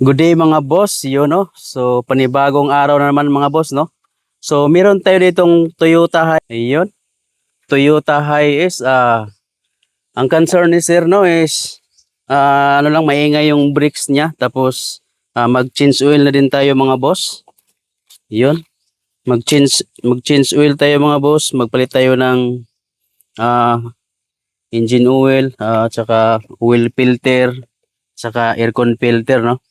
Good day mga boss, yun no. So panibagong araw na naman mga boss no. So meron tayo ditong Toyota Hi. Ayun. Toyota Hiace ang concern ni sir no is ano lang maingay yung brakes niya tapos mag-change oil na din tayo mga boss. Yun. Mag-change oil tayo mga boss, magpalit tayo ng ah, engine oil at saka oil filter, saka aircon filter no.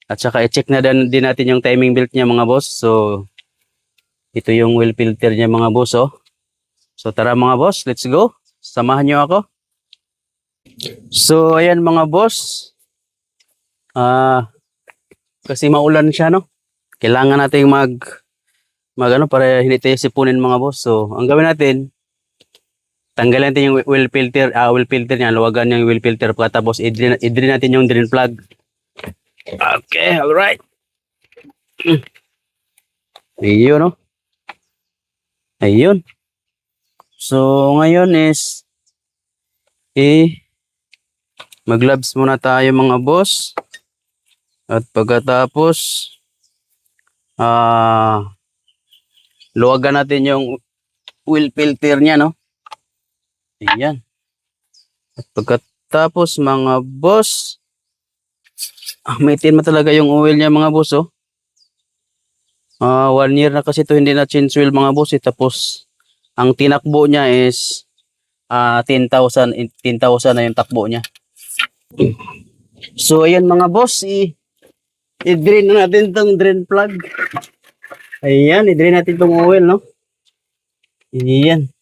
At saka i-check na din natin yung timing belt niya mga boss. So ito yung oil filter niya mga boss oh. So tara mga boss, let's go. Samahan niyo ako. So ayan mga boss. Kasi maulan siya no. Kailangan nating mag ano para hindi tayo sipunin mga boss. So ang gawin natin, tanggalin natin yung oil filter niya, luwagan yung oil filter pagkatapos i-drain natin yung drain plug. Okay, all right. Ayun no. Ayun. So ngayon is mag-gloves muna tayo mga boss. At pagkatapos luwagan natin yung oil filter niya no. Ayan. At pagkatapos mga boss, maintain mo talaga yung oil niya mga boss oh. 1 year na kasi to hindi na change oil mga boss eh. Tapos ang tinakbo niya is 10,000 na yung takbo niya. So ayan mga boss, i-drain na natin tong drain plug. Ayan, i-drain natin tong oil no. Ayan.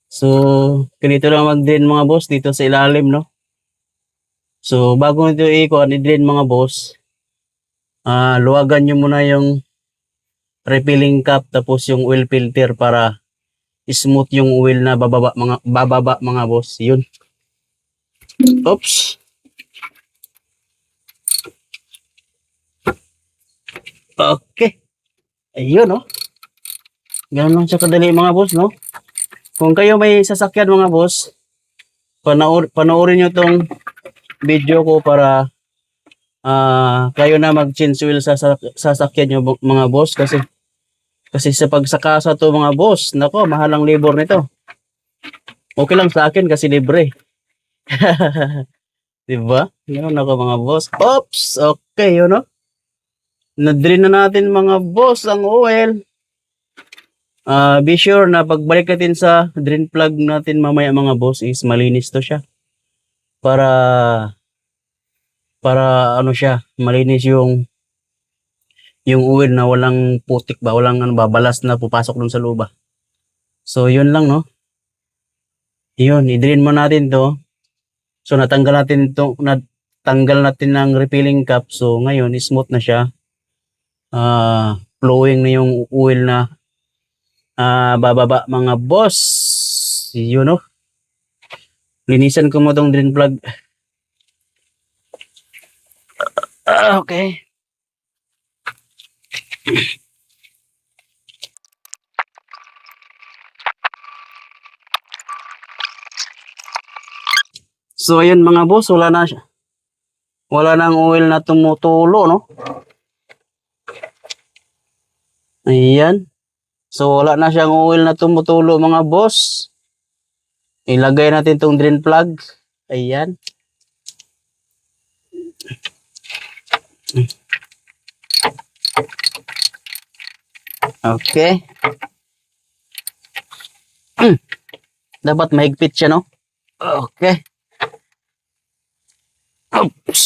So ganito lang mag-drain mga boss dito sa ilalim no. So bago nito i-drain mga boss, luwagan nyo muna yung refilling cap tapos yung oil filter para smooth yung oil na bababa mga boss. Yun. Oops. Okay. Ayun no. Ganun lang siya kadali mga boss no. Kung kayo may sasakyan mga boss, panoorin nyo tong video ko para kayo na mag-change oil sa sasakyan nyo mga boss kasi sa pagsakasa to mga boss, nako, mahal ang labor nito. Okay lang sa akin kasi libre. Diba? Yun ako mga boss. Oops! Okay, yun no? Na-drain na natin mga boss ang oil. Be sure na pagbalik natin sa drain plug natin mamaya mga boss is malinis to siya. Para ano siya, malinis yung oil na walang putik ba, walang balas na pupasok dun sa loob. So yun lang no. Yun, i-drain mo natin to. So natanggal natin ng refilling cap. So ngayon smooth na siya. Flowing na yung oil na bababa mga boss. Yun no. Linisan ko mo tong drain plug. Okay. So ayun mga boss, wala na siya. Wala nang oil na tumutulo no. Ayan. So wala na siyang oil na tumutulo mga boss. Ilagay natin tong drain plug. Ayan. Okay. Dapat mahigpit siya no. Okay. Oops.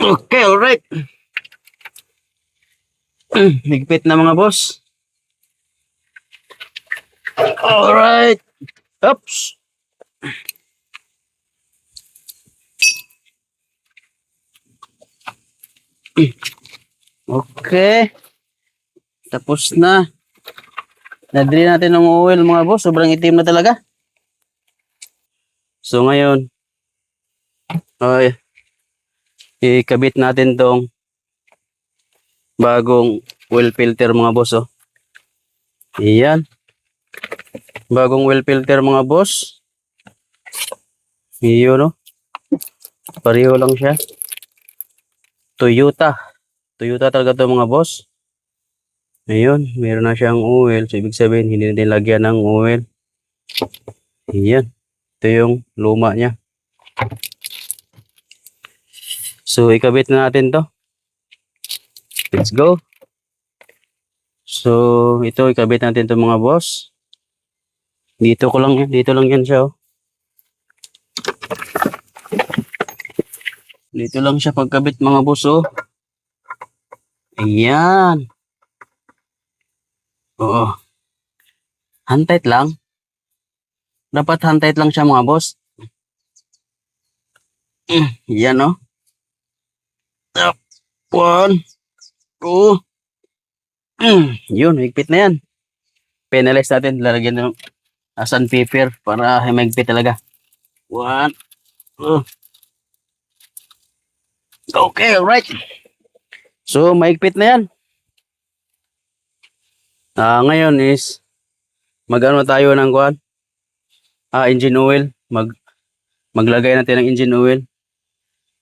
Okay, all right. Higpit na mga boss. All right. Oops. Okay. Tapos na. Na-drain natin ng oil mga boss. Sobrang itim na talaga. So ngayon, ikabit natin tong bagong oil filter mga boss oh. Iyan. Bagong oil filter mga boss. Iyo no. Pareho lang siya. Toyota. Toyota talaga to mga boss. Ayun, meron na siyang oil. So, ibig sabihin, hindi na nilagyan ng oil. Ayan. Ito yung luma niya. So, ikabit na natin to. Let's go. So, ito, ikabit natin to mga boss. Dito lang yan siya. Oh. Dito lang siya pagkabit mga boss. Oh. Ayan. Oo. Hand-tight lang. Dapat hand-tight lang siya mga boss. Yan oh. Up. 1, 2. Yun, higpit na yan. Penalize natin. Lalagyan ng sandpaper para mahigpit talaga. 1, 2. Okay, alright. So, mahigpit na yan. Ngayon is mag-ano tayo ng kuan? Engine oil. Maglagay natin ng engine oil.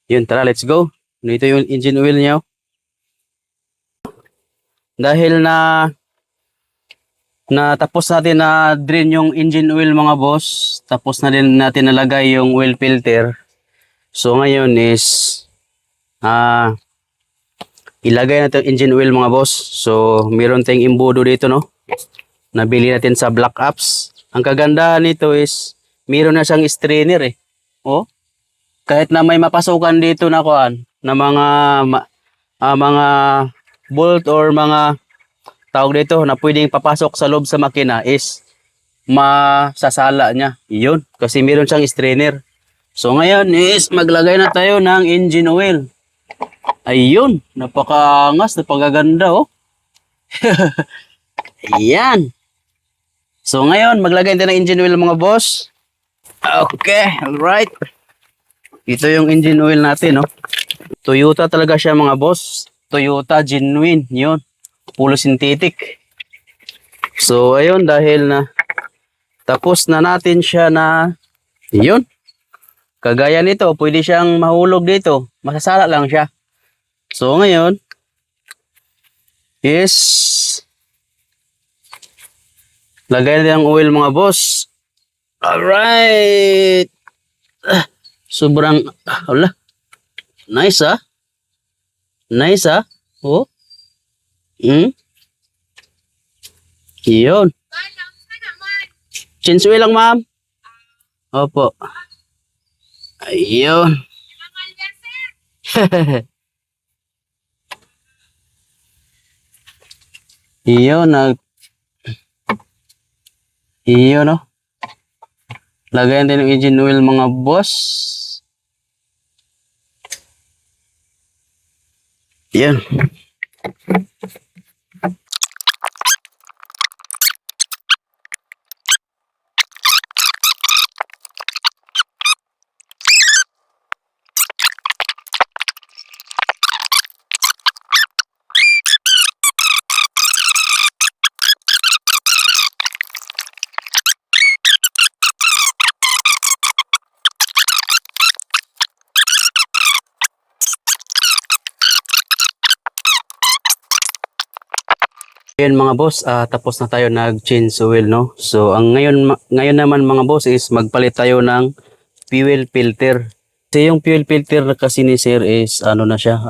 Yun, tara, let's go. Dito yung engine oil niya. Oh. Dahil na tapos natin na drain yung engine oil mga boss. Tapos na din natin nalagay yung oil filter. So ngayon is ilagay natin engine oil mga boss. So meron tayong imbudo dito no. Nabili natin sa Black Apps. Ang kagandahan nito is meron na siyang strainer eh. Oh. Kahit na may mapasukan dito na kuan na mga bolt or mga tawag dito na pwedeng papasok sa loob sa makina is masasala niya. Iyon. Kasi meron siyang strainer. So ngayon is maglagay na tayo ng engine oil. Ayun. Napakaangas. Napakaganda oh. Ayan. So ngayon maglagay tayo ng engine oil mga boss. Okay. Alright. Ito yung engine oil natin oh. Toyota talaga siya mga boss. Toyota genuine. Yun. Puro synthetic. So ayun dahil na tapos na natin siya na yun. Kagaya nito, pwede siyang mahulog dito. Masasala lang siya. So ngayon is lagay natin ang oil mga boss. Alright. Sobrang wala. Nice ah. Nice ah. Oh. Yun. Change oil lang, ma'am. Opo. Ayun. Iyon, iyon, no? Lagayan din ng engine oil, mga boss. Yan. Ayun mga boss, tapos na tayo nag-change oil, no? So, ang ngayon naman mga boss is magpalit tayo ng fuel filter. Kasi yung fuel filter kasi ni sir is ano na siya,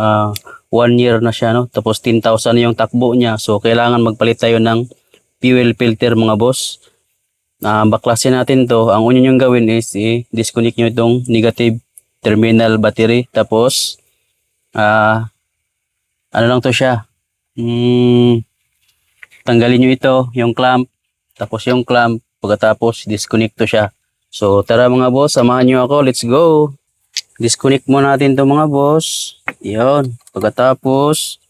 1 year na siya, no? Tapos 10,000 yung takbo niya. So, kailangan magpalit tayo ng fuel filter mga boss. Baklasin natin to. Ang unyo yung gawin is disconnect nyo itong negative terminal battery. Tapos, ano lang to siya? Tanggalin nyo ito, yung clamp, tapos yung clamp, pagkatapos disconnect to siya. So tara mga boss, samahan nyo ako, let's go. Disconnect muna natin to mga boss. Yun, pagkatapos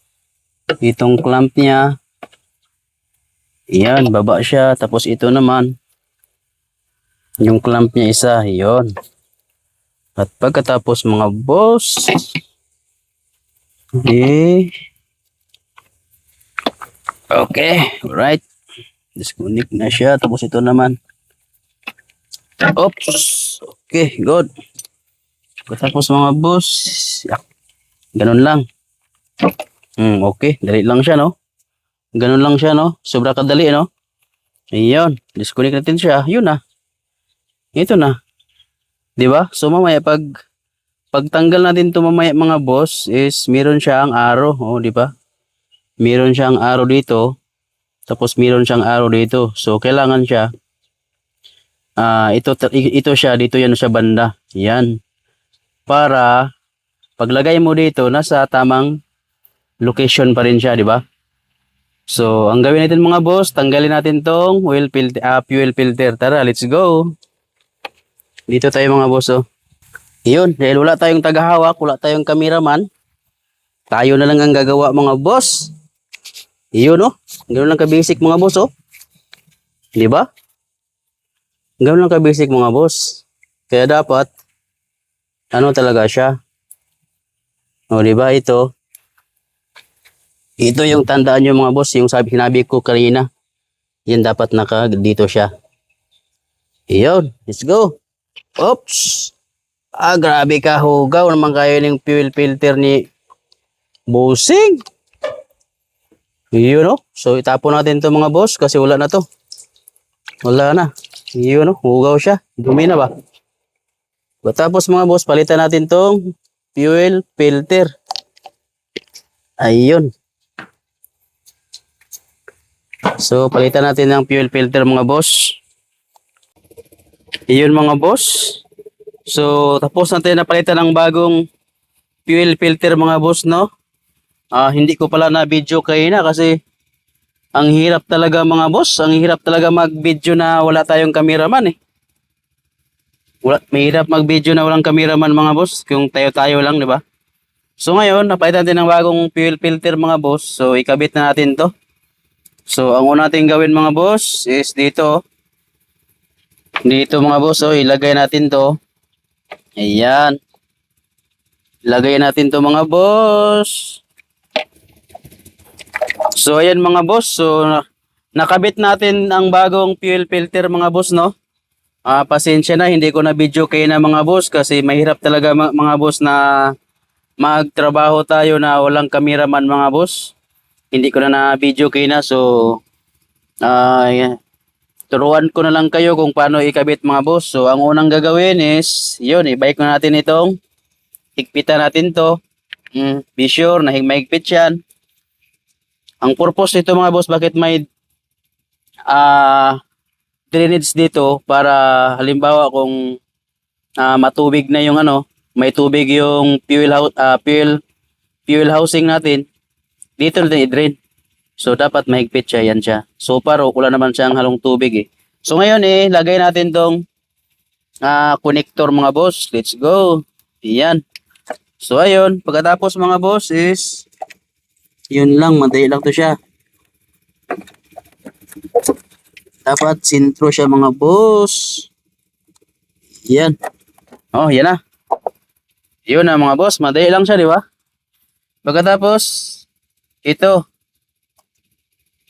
itong clamp niya, yan, baba siya, tapos ito naman, yung clamp niya isa, yun. At pagkatapos mga boss, okay, alright. Disconnect na siya. Tapos ito naman. Oops. Okay, good. Tapos mga boss, yak, ganun lang. Okay, dali lang siya, no? Ganun lang siya, no? Sobra kadali, no? Ayun, disconnect natin siya. Yun na. Ito na. 'Di ba? So mamaya pagtanggal natin 'to mamaya mga boss is meron siyang arrow, oh, 'di ba? Meron siyang arrow dito, tapos meron siyang arrow dito. So kailangan siya ito siya dito yan sa banda. Yan. Para paglagay mo dito nasa tamang location pa rin siya, 'di ba? So ang gawin natin mga boss, tanggalin natin tong fuel filter. Tara, let's go. Dito tayo mga boss, oh. Yun, dahil wala tayong tagahawak, wala tayong cameraman, tayo na lang ang gagawa mga boss. Yun, oh. Ganoon lang ka-basic mga boss, oh. Di ba? Ganoon lang ka-basic mga boss. Kaya dapat, ano talaga siya? O, di ba? Ito yung tandaan nyo mga boss, yung sinabi ko kanina. Yan dapat dito siya. Yun, let's go. Oops. Grabe ka, hugaw naman kayo ng fuel filter ni Bossing. Yun, no? So itapon natin to mga boss kasi wala na to. Wala na. Yun, no? Hugaw siya. Dumi na ba? Tapos mga boss, palitan natin tong fuel filter. Ayun. So palitan natin ng fuel filter mga boss. Ayun mga boss. So tapos natin na palitan ng bagong fuel filter mga boss, no? Hindi ko pala na video kanina kasi ang hirap talaga mga boss. Ang hirap talaga mag-video na wala tayong cameraman, eh. Mahirap mag-video na walang cameraman mga boss. Kung tayo-tayo lang, di ba? So ngayon, napalitan natin ng bagong fuel filter mga boss. So ikabit na natin to. So ang una natin gawin mga boss is dito. Dito mga boss, oh, ilagay natin to. Ayan. Ilagay natin to mga boss. So ayan mga boss, so nakabit natin ang bagong fuel filter mga boss, no? Pasensya na, hindi ko na video kayo na mga boss kasi mahirap talaga mga boss na magtrabaho tayo na walang cameraman mga boss. Hindi ko na video kayo na, so yeah. Turuan ko na lang kayo kung paano ikabit mga boss. So ang unang gagawin is, yun, i-bike na natin itong, higpitan natin to. Be sure na mahigpit yan. Ang purpose nito mga boss, bakit may drainage dito para halimbawa kung matubig na yung may tubig yung fuel housing natin, dito natin i-drain. So dapat mahigpit siya, yan siya. So paro, wala naman siyang halong tubig, eh. So ngayon lagay natin tong connector mga boss. Let's go. Yan. So ayun, pagkatapos mga boss is yun lang, madali lang to siya. Dapat sintro siya mga boss. Yan. Oh, yan na. Yun na mga boss, madali lang siya, di ba? Pagkatapos ito.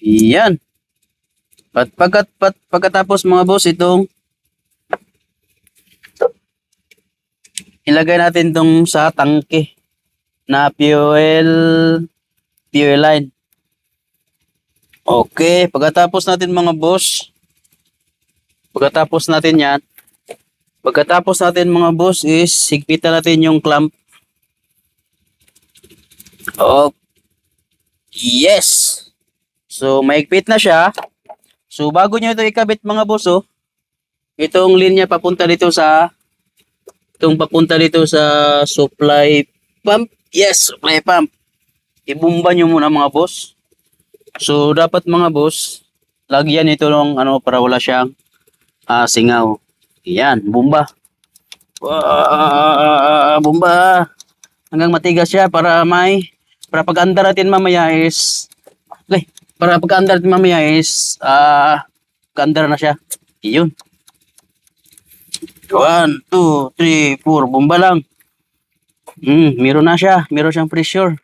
Yan. Pagkatapos mga boss itong ilagay natin tong sa tangke na fuel line. Okay, pagkatapos natin mga boss, pagkatapos natin mga boss is higpitan natin yung clamp. Oh, yes. So mahigpit na siya. So bago nyo ito ikabit mga boss, oh, itong linya papunta dito sa supply pump. Yes, supply pump. Ibumba nyo muna mga boss. So dapat mga boss, lagyan ito ng para wala siyang singaw. Yan, bomba. Bomba. Hanggang matigas siya para pag-andar natin mamaya is kaandar na siya. Iyon. 1, 2, 3, 4, bomba lang. Meron na siya. Meron siyang pressure.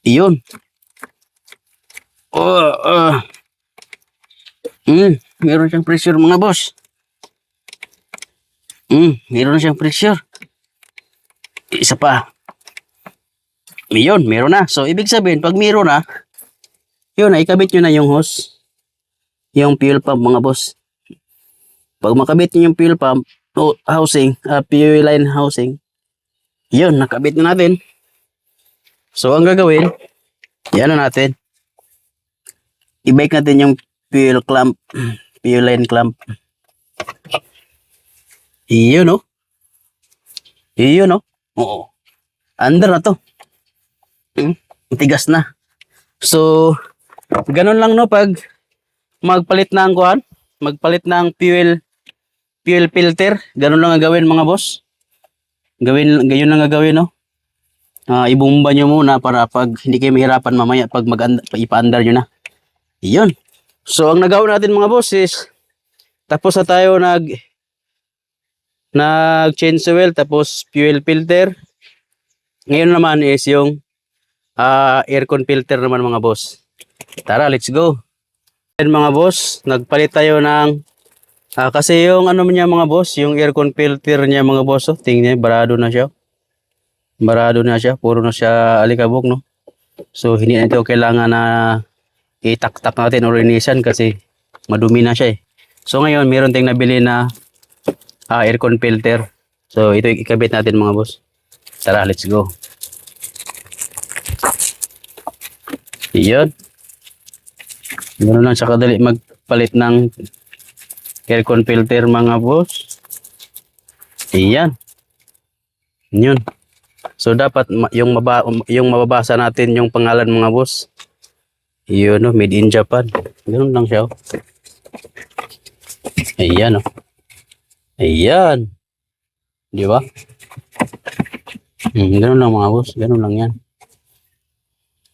Iyon. Meron siyang pressure mga boss. Meron na siyang pressure. Isa pa. Yun, meron na. So, ibig sabihin, pag meron na, yun na, ikabit nyo na yung hose. Yung fuel pump, mga boss. Pag makabit nyo yung fuel pump, housing, fuel line housing, yun, nakabit na natin. So, ang gagawin, yan na natin. I-bike natin yung fuel clamp, fuel line clamp. Iyon, no? Iyon, no? Oo. Under na to. Tigas na. So, ganun lang, no? Pag magpalit ng kuhan, magpalit ng fuel filter, ganun lang ang gawin, mga boss. Ganyan lang ang gawin, no? Ibumba nyo muna para pag hindi kayo mahirapan mamaya pag ipa-under nyo na. Iyon. So, ang nagawa natin, mga boss, is tapos na tayo nag-change oil, tapos fuel filter. Ngayon naman is yung aircon filter naman, mga boss. Tara, let's go. And mga boss, nagpalit tayo ng kasi yung ano niya, mga boss, yung aircon filter niya, mga boss, tingnan niyo, barado na siya. Barado na siya, puro na siya alikabok, no? So, hindi na ito kailangan na itaktak natin o linisan kasi madumi na siya eh. So, ngayon, meron tayong nabili na aircon filter. So, ito ikabit natin, mga boss. Tara, let's go. Iyon. Ganoon lang siya kadali magpalit ng aircon filter, mga boss. Iyan. Yun. So, dapat yung mababasa natin yung pangalan, mga boss. Yun, no? Made in Japan. Ganoon lang siya. Ayan, oh. Ayan. Di ba? Ganoon lang, mga boss. Ganoon lang yan.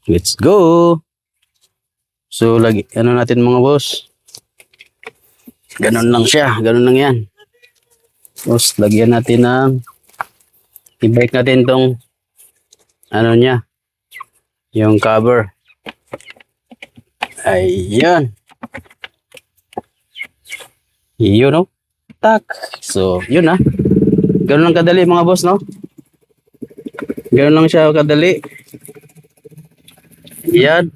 Let's go. So, ano natin, mga boss. Ganoon lang siya. Ganoon lang yan. Tapos, lagyan natin ng i-break natin tong ano niya. Yung cover. Ayan. Yun, no? Tak. So, yun, ha. Ganoon lang kadali, mga boss, no? Ganoon lang siya kadali. Yan.